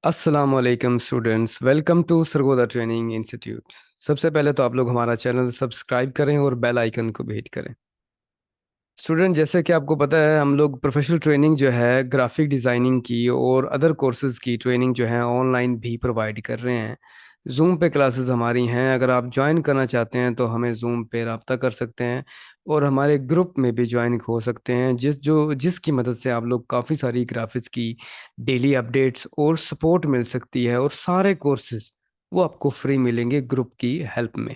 अस्सलाम वालेकुम students, welcome to Sargodha training institute. सबसे पहले तो आप लोग हमारा चैनल सब्सक्राइब करें और बेल आइकन को भी हिट करें। स्टूडेंट, जैसे कि आपको पता है, हम लोग प्रोफेशनल ट्रेनिंग जो है ग्राफिक डिज़ाइनिंग की और अदर कोर्सेज़ की ट्रेनिंग जो है ऑनलाइन भी प्रोवाइड कर रहे हैं। जूम पे क्लासेस हमारी हैं। अगर आप ज्वाइन करना चाहते हैं तो हमें जूम पे रब्ता कर सकते हैं और हमारे ग्रुप में भी ज्वाइन हो सकते हैं, जिसकी मदद से आप लोग काफ़ी सारी ग्राफिक्स की डेली अपडेट्स और सपोर्ट मिल सकती है, और सारे कोर्सेज वो आपको फ्री मिलेंगे ग्रुप की हेल्प में।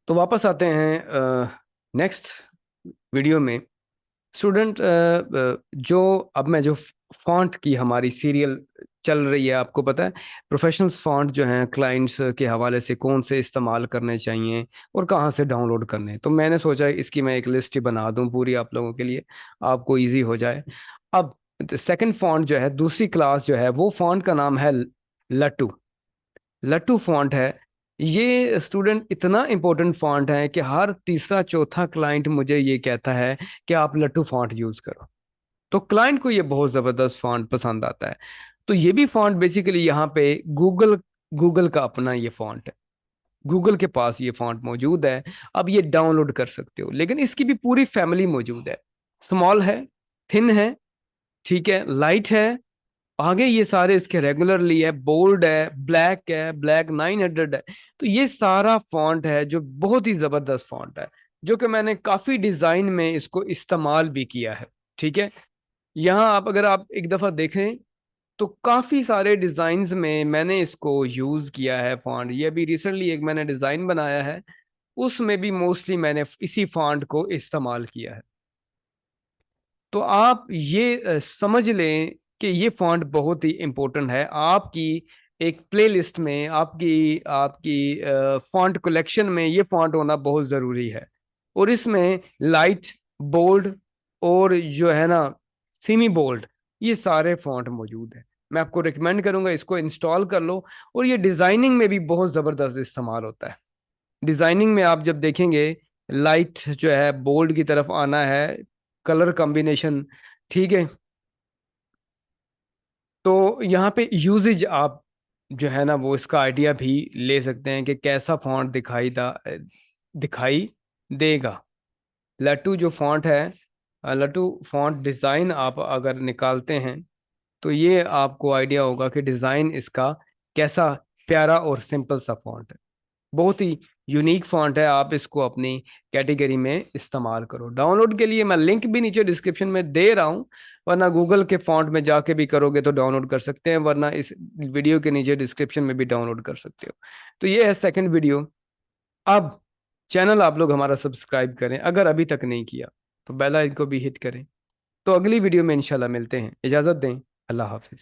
तो वापस आते हैं नेक्स्ट वीडियो में। स्टूडेंट, जो अब मैं जो फॉन्ट की हमारी सीरियल चल रही है, आपको पता है प्रोफेशनल्स फॉन्ट जो हैं क्लाइंट्स के हवाले से कौन से इस्तेमाल करने चाहिए और कहाँ से डाउनलोड करने हैं। तो मैंने सोचा इसकी मैं एक लिस्ट ही बना दूं पूरी आप लोगों के लिए, आपको इजी हो जाए। अब सेकंड फॉन्ट जो है, दूसरी क्लास जो है, वो फॉन्ट का नाम है लट्टू। लट्टू फॉन्ट है। ये स्टूडेंट इतना इंपॉर्टेंट फॉन्ट है कि हर तीसरा चौथा क्लाइंट मुझे ये कहता है कि आप लट्टू फॉन्ट यूज करो। तो क्लाइंट को ये बहुत जबरदस्त फॉन्ट पसंद आता है। तो ये भी फॉन्ट बेसिकली यहाँ पे गूगल गूगल का अपना ये फॉन्ट है। गूगल के पास ये फॉन्ट मौजूद है। अब ये डाउनलोड कर सकते हो, लेकिन इसकी भी पूरी फैमिली मौजूद है। स्मॉल है, थिन है, ठीक है, लाइट है, आगे ये सारे इसके रेगुलरली है, बोल्ड है, ब्लैक 900 है। तो ये सारा फॉन्ट है जो बहुत ही जबरदस्त फॉन्ट है, जो कि मैंने काफी डिजाइन में इसको इस्तेमाल भी किया है। ठीक है, यहाँ आप अगर आप एक दफा देखें तो काफी सारे डिजाइन्स में मैंने इसको यूज किया है फॉन्ट। ये अभी रिसेंटली एक मैंने डिजाइन बनाया है, उसमें भी मोस्टली मैंने इसी फॉन्ट को इस्तेमाल किया है। तो आप ये समझ लें कि ये फॉन्ट बहुत ही इंपॉर्टेंट है आपकी एक प्लेलिस्ट में, आपकी आपकी फॉन्ट कलेक्शन में ये फॉन्ट होना बहुत ज़रूरी है। और इसमें लाइट, बोल्ड और जो है ना सेमी बोल्ड, ये सारे फॉन्ट मौजूद हैं। मैं आपको रिकमेंड करूंगा इसको इंस्टॉल कर लो। और ये डिज़ाइनिंग में भी बहुत ज़बरदस्त इस्तेमाल होता है। डिजाइनिंग में आप जब देखेंगे, लाइट जो है बोल्ड की तरफ आना है, कलर कॉम्बिनेशन, ठीक है। तो यहाँ पे यूजेज आप जो है ना वो इसका आइडिया भी ले सकते हैं कि कैसा फॉन्ट दिखाई देगा। लट्टू जो फॉन्ट है, लट्टू फॉन्ट डिज़ाइन आप अगर निकालते हैं तो ये आपको आइडिया होगा कि डिज़ाइन इसका कैसा प्यारा और सिंपल सा फॉन्ट है। बहुत ही यूनिक फॉन्ट है। आप इसको अपनी कैटेगरी में इस्तेमाल करो। डाउनलोड के लिए मैं लिंक भी नीचे डिस्क्रिप्शन में दे रहा हूँ, वरना गूगल के फॉन्ट में जाके भी करोगे तो डाउनलोड कर सकते हैं, वरना इस वीडियो के नीचे डिस्क्रिप्शन में भी डाउनलोड कर सकते हो। तो ये है सेकंड वीडियो। अब चैनल आप लोग हमारा सब्सक्राइब करें अगर अभी तक नहीं किया, तो बेल आइकन को भी हिट करें। तो अगली वीडियो में इंशाल्लाह मिलते हैं। इजाज़त दें। अल्लाह हाफिज़।